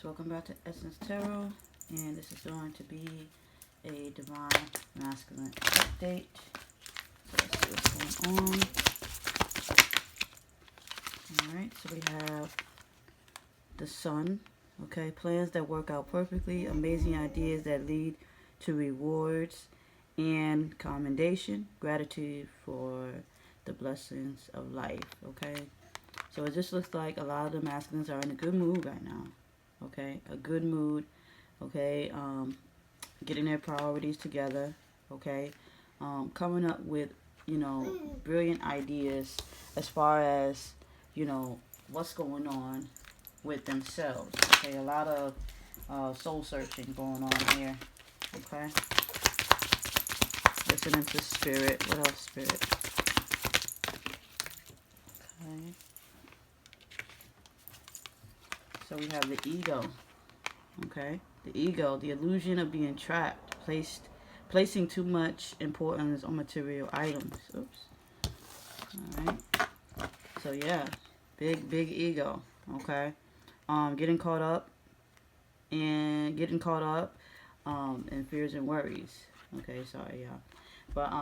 Welcome back to Essence Tarot, and this is going to be a Divine Masculine update. So let's see what's going on. Alright, so we have the Sun, okay, plans that work out perfectly, amazing ideas that lead to rewards and commendation, gratitude for the blessings of life, okay. So it just looks like a lot of the masculines are in a good mood right now. Okay, a good mood. Okay, getting their priorities together. Okay, coming up with, brilliant ideas as far as, what's going on with themselves. Okay, a lot of soul searching going on here. Okay, listening to spirit. What else, spirit? Okay. So we have the ego, okay? The ego, the illusion of being trapped, placing too much importance on material items. Oops. All right. So yeah, big ego, okay? Getting caught up in fears and worries. Okay, sorry, y'all. But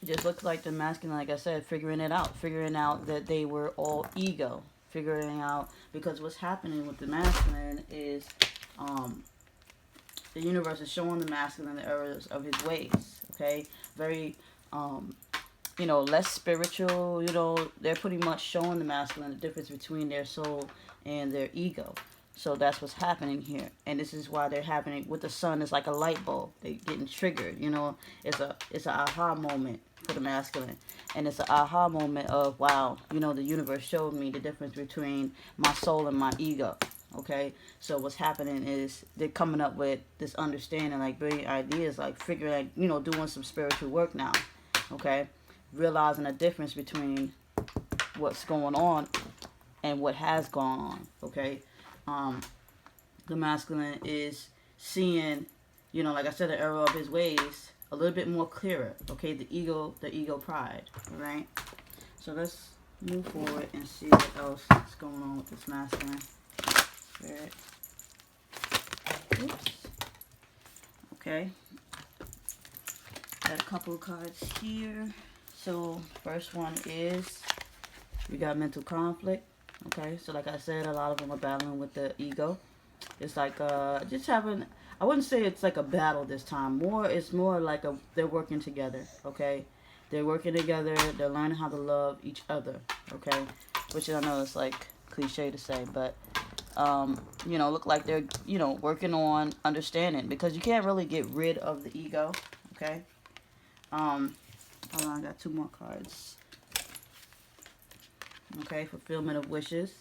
it just looks like the masculine, like I said, figuring out that they were all ego. Figuring out, because what's happening with the masculine is the universe is showing the masculine the errors of his ways. Okay, very less spiritual. They're pretty much showing the masculine the difference between their soul and their ego. So that's what's happening here, and this is why they're happening with the Sun. It's like a light bulb. They're getting triggered. It's an aha moment for the masculine, and it's an aha moment of, wow, the universe showed me the difference between my soul and my ego. Okay, so what's happening is they're coming up with this understanding, like brilliant ideas, like figuring, doing some spiritual work now. Okay, realizing the difference between what's going on and what has gone on. Okay. The masculine is seeing, like I said, the error of his ways a little bit more clearer. Okay, the ego pride. All right. So let's move forward and see what else is going on with this masculine spirit. Oops. Okay. Got a couple of cards here. So first one is we got mental conflict. Okay, so like I said, a lot of them are battling with the ego. It's like just having, I wouldn't say it's like a battle this time. It's more like they're working together. Okay, they're working together. They're learning how to love each other. Okay, which I know is like cliche to say, but look like they're working on understanding, because you can't really get rid of the ego. Okay, hold on, I got two more cards. Okay, fulfillment of wishes.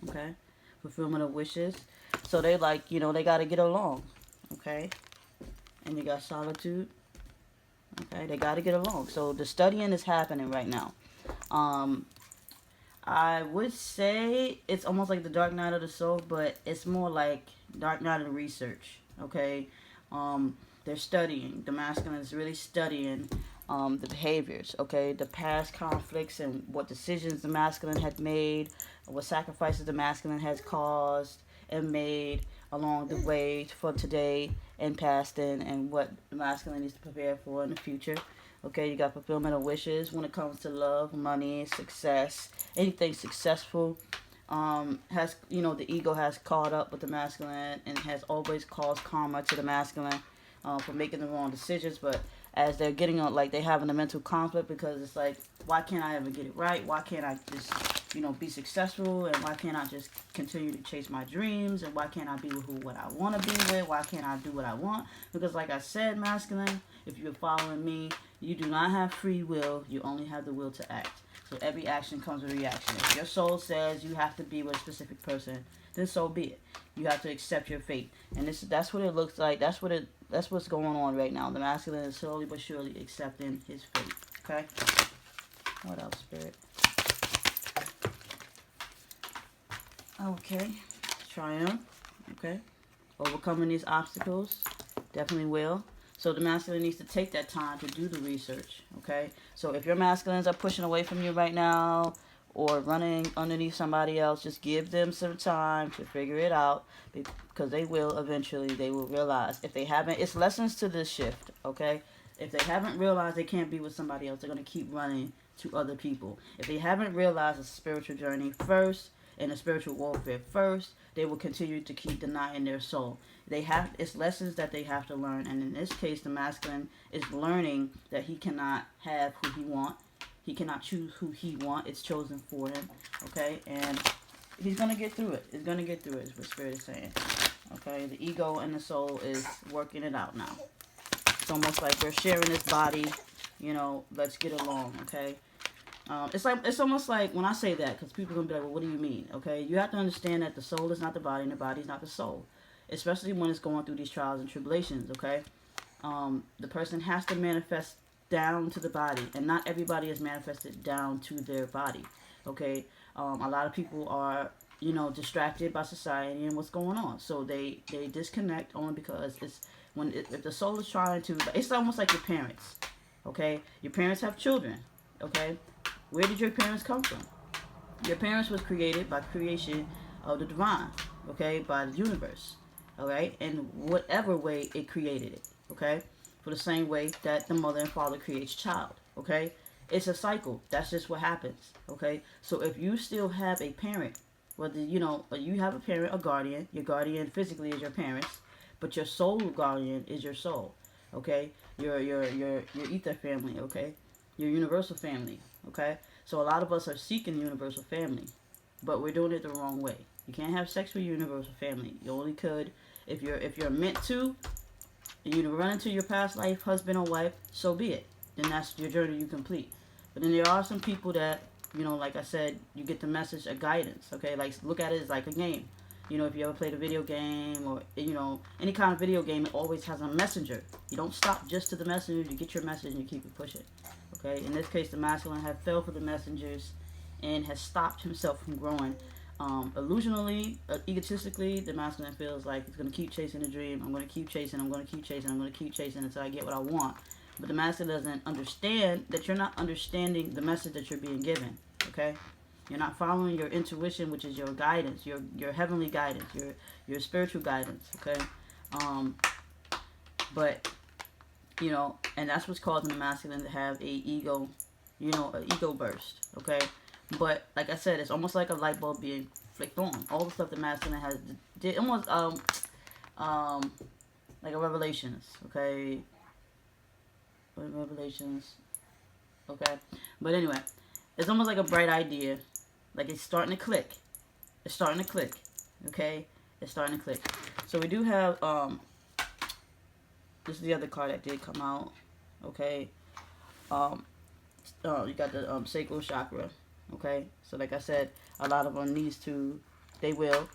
Okay, fulfillment of wishes. So they like, they got to get along. Okay, and you got solitude. Okay, they got to get along. So the studying is happening right now. I would say it's almost like the dark night of the soul, but it's more like dark night of the research. Okay, they're studying. The masculine is really studying the behaviors, okay, the past conflicts and what decisions the masculine had made, what sacrifices the masculine has caused and made along the way for today and past, and what the masculine needs to prepare for in the future. Okay, you got fulfillment of wishes when it comes to love, money, success, anything successful. Has the ego has caught up with the masculine and has always caused karma to the masculine for making the wrong decisions, but as they're getting on, like they're having a mental conflict, because it's like, why can't I ever get it right? Why can't I just, be successful? And why can't I just continue to chase my dreams? And why can't I be with what I want to be with? Why can't I do what I want? Because like I said, masculine, if you're following me, you do not have free will. You only have the will to act. So every action comes with a reaction. If your soul says you have to be with a specific person, then so be it. You have to accept your fate. And that's what it looks like. That's what's going on right now. The masculine is slowly but surely accepting his fate. Okay? What else, spirit? Okay. Triumph. Okay. Overcoming these obstacles. Definitely will. So the masculine needs to take that time to do the research. Okay? So if your masculines are pushing away from you right now, or running underneath somebody else. Just give them some time to figure it out, because they will eventually. They will realize, if they haven't. It's lessons to this shift. Okay, if they haven't realized they can't be with somebody else, they're gonna keep running to other people. If they haven't realized it's a spiritual journey first and a spiritual warfare first, they will continue to keep denying their soul. It's lessons that they have to learn, and in this case, the masculine is learning that he cannot have who he wants. He cannot choose who he wants. It's chosen for him. Okay, and he's gonna get through it. He's gonna get through it. Is what Spirit is saying. Okay, the ego and the soul is working it out now. It's almost like we're sharing this body. Let's get along. Okay. It's almost like when I say that, because people are gonna be like, well, what do you mean? Okay, you have to understand that the soul is not the body, and the body is not the soul, especially when it's going through these trials and tribulations. Okay, the person has to manifest down to the body, and not everybody is manifested down to their body. Okay, a lot of people are distracted by society and what's going on, so they disconnect only because if the soul is trying to. It's almost like your parents. Okay, your parents have children. Okay, where did your parents come from? Your parents was created by creation of the divine, okay, by the universe, all right, in whatever way it created it, okay, for the same way that the mother and father creates child, okay. It's a cycle. That's just what happens, okay. So if you still have a parent, whether you have a parent, a guardian, your guardian physically is your parents, but your soul guardian is your soul, okay, your ether family, okay, your universal family, okay. So a lot of us are seeking universal family, but we're doing it the wrong way. You can't have sex with your universal family. You only could if you're meant to. You run into your past life husband or wife, so be it. Then that's your journey you complete. But then there are some people that like I said, you get the message of guidance. Okay, like look at it as like a game. If you ever played a video game or any kind of video game, it always has a messenger. You don't stop just to the messenger. You get your message and you keep it pushing. Okay, in this case, the masculine has fell for the messengers and has stopped himself from growing. Illusionally, egotistically, the masculine feels like he's going to keep chasing the dream. I'm going to keep chasing. I'm going to keep chasing. I'm going to keep chasing until I get what I want. But the masculine doesn't understand that you're not understanding the message that you're being given. Okay, you're not following your intuition, which is your guidance, your heavenly guidance, your spiritual guidance. Okay, but and that's what's causing the masculine to have a ego, an ego burst. Okay, but like I said, it's almost like a light bulb being flicked on. All the stuff the masculine has did almost like a revelations. Okay, revelations. Okay, but anyway, it's almost like a bright idea. Like it's starting to click. It's starting to click. Okay, it's starting to click. So we do have this is the other card that did come out. Okay. You got the sacral chakra. Okay. So like I said, a lot of them they will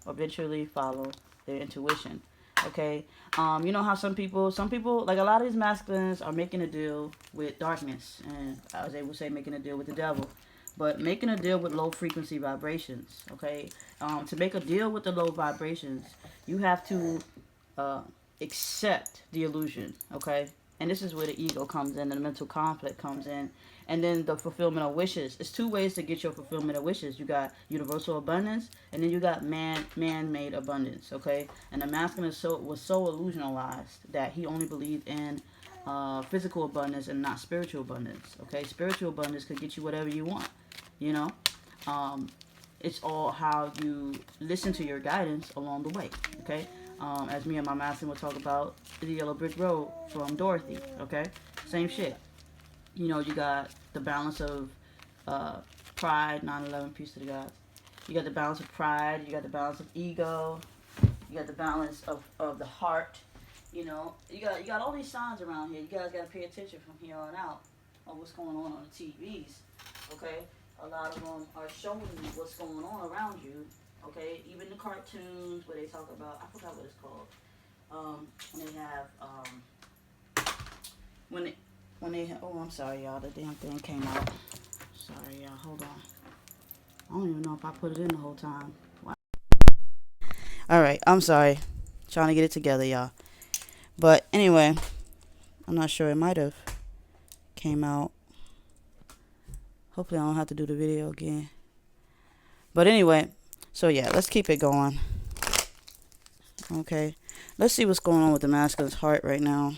eventually follow their intuition. Okay. You know how some people, like a lot of these masculines are making a deal with darkness, and as they would say, making a deal with the devil. But making a deal with low frequency vibrations. Okay. To make a deal with the low vibrations, you have to accept the illusion, okay? And this is where the ego comes in, and the mental conflict comes in, and then the fulfillment of wishes. It's two ways to get your fulfillment of wishes. You got universal abundance, and then you got man-made abundance, okay? And the masculine was so illusionalized that he only believed in physical abundance and not spiritual abundance, okay? Spiritual abundance could get you whatever you want, It's all how you listen to your guidance along the way, okay? As me and my masculine will talk about the Yellow Brick Road from Dorothy, okay? Same shit. You got the balance of pride, 9/11, peace to the gods. You got the balance of pride, you got the balance of ego, you got the balance of the heart, you got all these signs around here. You guys got to pay attention from here on out on what's going on the TVs, okay? A lot of them are showing you what's going on around you. Okay, even the cartoons where they talk about, I forgot what it's called. When they have, oh, I'm sorry, y'all. The damn thing came out. Sorry, y'all. Hold on. I don't even know if I put it in the whole time. Wow. All right, I'm sorry. Trying to get it together, y'all. But anyway, I'm not sure. It might have came out. Hopefully I don't have to do the video again. But anyway, so yeah, let's keep it going. Okay, let's see what's going on with the masculine's heart right now.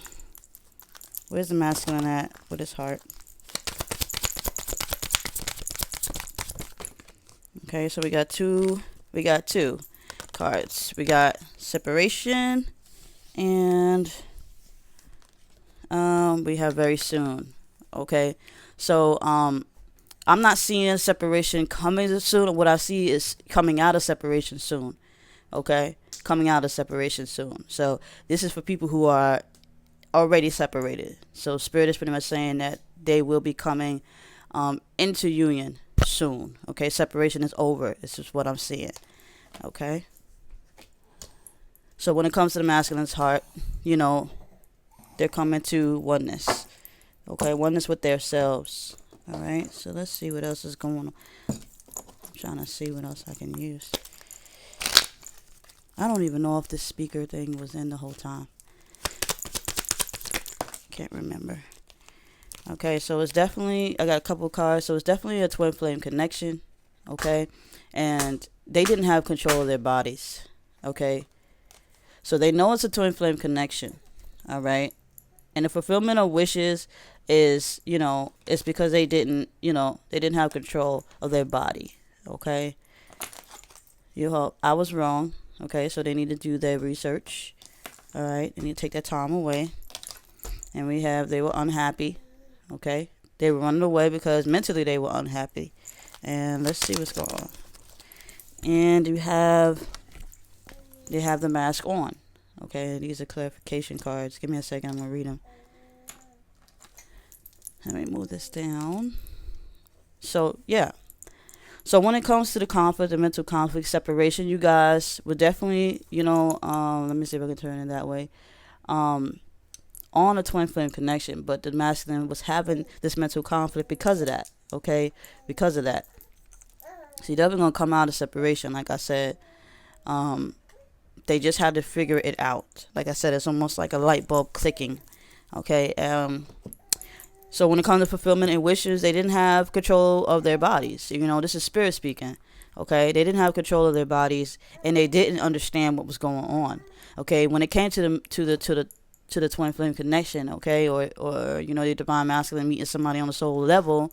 Where's the masculine at with his heart? Okay, so we got two cards. We got separation, and we have very soon. Okay, so I'm not seeing separation coming soon. What I see is coming out of separation soon. Okay, coming out of separation soon. So this is for people who are already separated. So Spirit is pretty much saying that they will be coming into union soon. Okay, separation is over. This is what I'm seeing. Okay, so when it comes to the masculine's heart, you know, they're coming to oneness. Okay, oneness with themselves. All right, so let's see what else is going on. I'm trying to see what else I can use. I don't even know if this speaker thing was in the whole time. Can't remember. Okay, so it's definitely, I got a couple of cards, so it's definitely a twin flame connection. Okay, and they didn't have control of their bodies. Okay, so they know it's a twin flame connection. All right, and the fulfillment of wishes is, you know, it's because they didn't, you know, they didn't have control of their body. Okay, I was wrong. Okay, so they need to do their research. All right, they need to take that time away. And we have, they were unhappy. Okay, they were running away because mentally they were unhappy. And let's see what's going on. And they have the mask on. Okay, these are clarification cards. Give me a second, I'm gonna read them. Let me move this down. So yeah, so when it comes to the conflict, the mental conflict, separation, you guys would definitely, you know, let me see if I can turn it that way, on a twin flame connection, but the masculine was having this mental conflict because of that. Okay, because of that. So you're definitely gonna come out of separation, like I said. They just had to figure it out. Like I said, it's almost like a light bulb clicking. Okay. So when it comes to fulfillment and wishes, they didn't have control of their bodies. You know, this is spirit speaking. Okay, they didn't have control of their bodies, and they didn't understand what was going on. Okay, when it came to the twin flame connection, okay, or you know, the divine masculine meeting somebody on the soul level,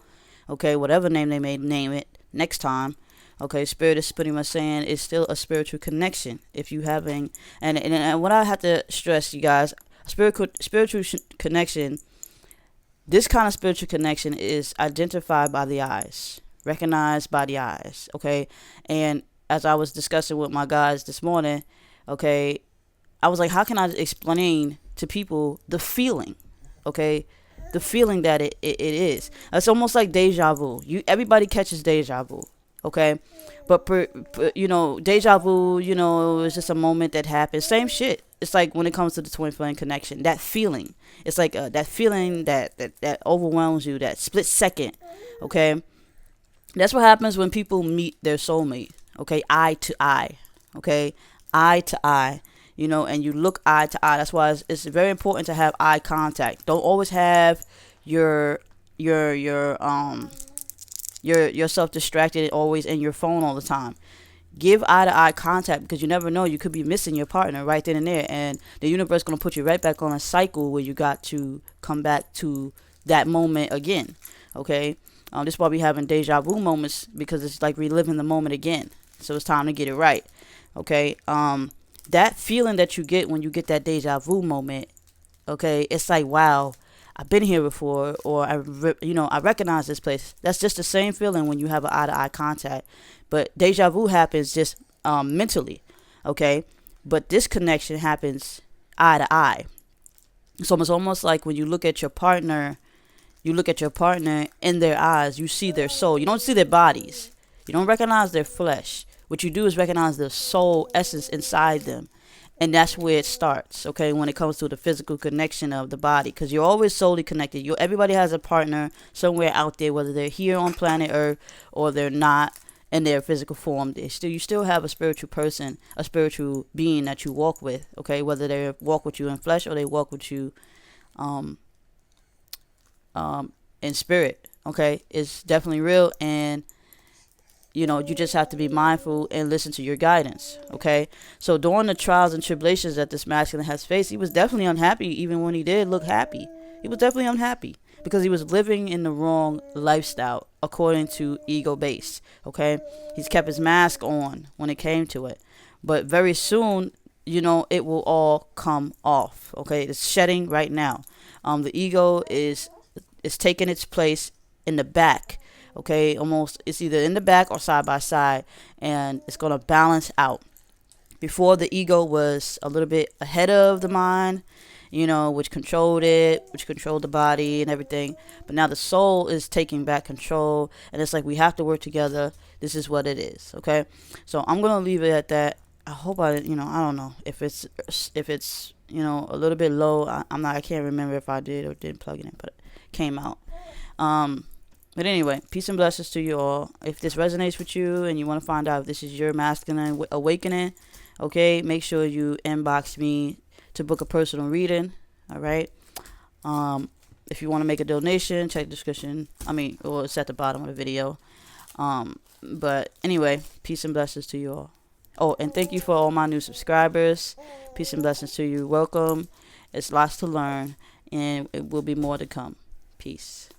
okay, whatever name they may name it next time. Okay, Spirit is pretty much saying it's still a spiritual connection. If you having, and what I have to stress, you guys, spiritual connection. This kind of spiritual connection is identified by the eyes, recognized by the eyes. Okay, and as I was discussing with my guys this morning, okay, I was like, how can I explain to people the feeling? Okay, the feeling that it is. It's almost like deja vu. Everybody catches deja vu. Okay, but you know, deja vu, you know, it's just a moment that happens. Same shit. It's like when it comes to the twin flame connection, that feeling. It's like that feeling that overwhelms you, that split second. Okay, that's what happens when people meet their soulmate. Okay, eye to eye. Okay, eye to eye. You know, and you look eye to eye. That's why it's very important to have eye contact. Don't always have yourself distracted, always in your phone all the time. Give eye to eye contact, because you never know, you could be missing your partner right then and there, and the universe is going to put you right back on a cycle where you got to come back to that moment again. Okay, this is why we having deja vu moments, because it's like reliving the moment again. So it's time to get it right. Okay, that feeling that you get when you get that deja vu moment, okay, it's like, wow, I've been here before, or I recognize this place. That's just the same feeling when you have an eye-to-eye contact. But deja vu happens just mentally, okay? But this connection happens eye to eye. So it's almost like when you look at your partner, in their eyes, you see their soul. You don't see their bodies. You don't recognize their flesh. What you do is recognize the soul essence inside them. And that's where it starts, okay, when it comes to the physical connection of the body, because you're always soully connected. Everybody has a partner somewhere out there, whether they're here on planet Earth or they're not in their physical form. You still have a spiritual person, a spiritual being that you walk with, okay, whether they walk with you in flesh or they walk with you in spirit, Okay, it's definitely real, and you just have to be mindful and listen to your guidance. Okay, so during the trials and tribulations that this masculine has faced, he was definitely unhappy. Even when he did look happy, he was definitely unhappy because he was living in the wrong lifestyle according to ego base. Okay, he's kept his mask on when it came to it, but very soon, it will all come off. Okay, it's shedding right now. The ego is taking its place in the back. Okay, almost it's either in the back or side by side, and it's gonna balance out. Before, the ego was a little bit ahead of the mind, which controlled it, which controlled the body and everything. But now the soul is taking back control, and it's like we have to work together. This is what it is. Okay, so I'm gonna leave it at that. I hope I don't know if it's a little bit low. I can't remember if I did or didn't plug it in, but it came out. But anyway, peace and blessings to you all. If this resonates with you and you want to find out if this is your masculine awakening, okay, make sure you inbox me to book a personal reading. All right. If you want to make a donation, check the description. Or it's at the bottom of the video. But anyway, peace and blessings to you all. Oh, and thank you for all my new subscribers. Peace and blessings to you. Welcome. It's lots to learn, and it will be more to come. Peace.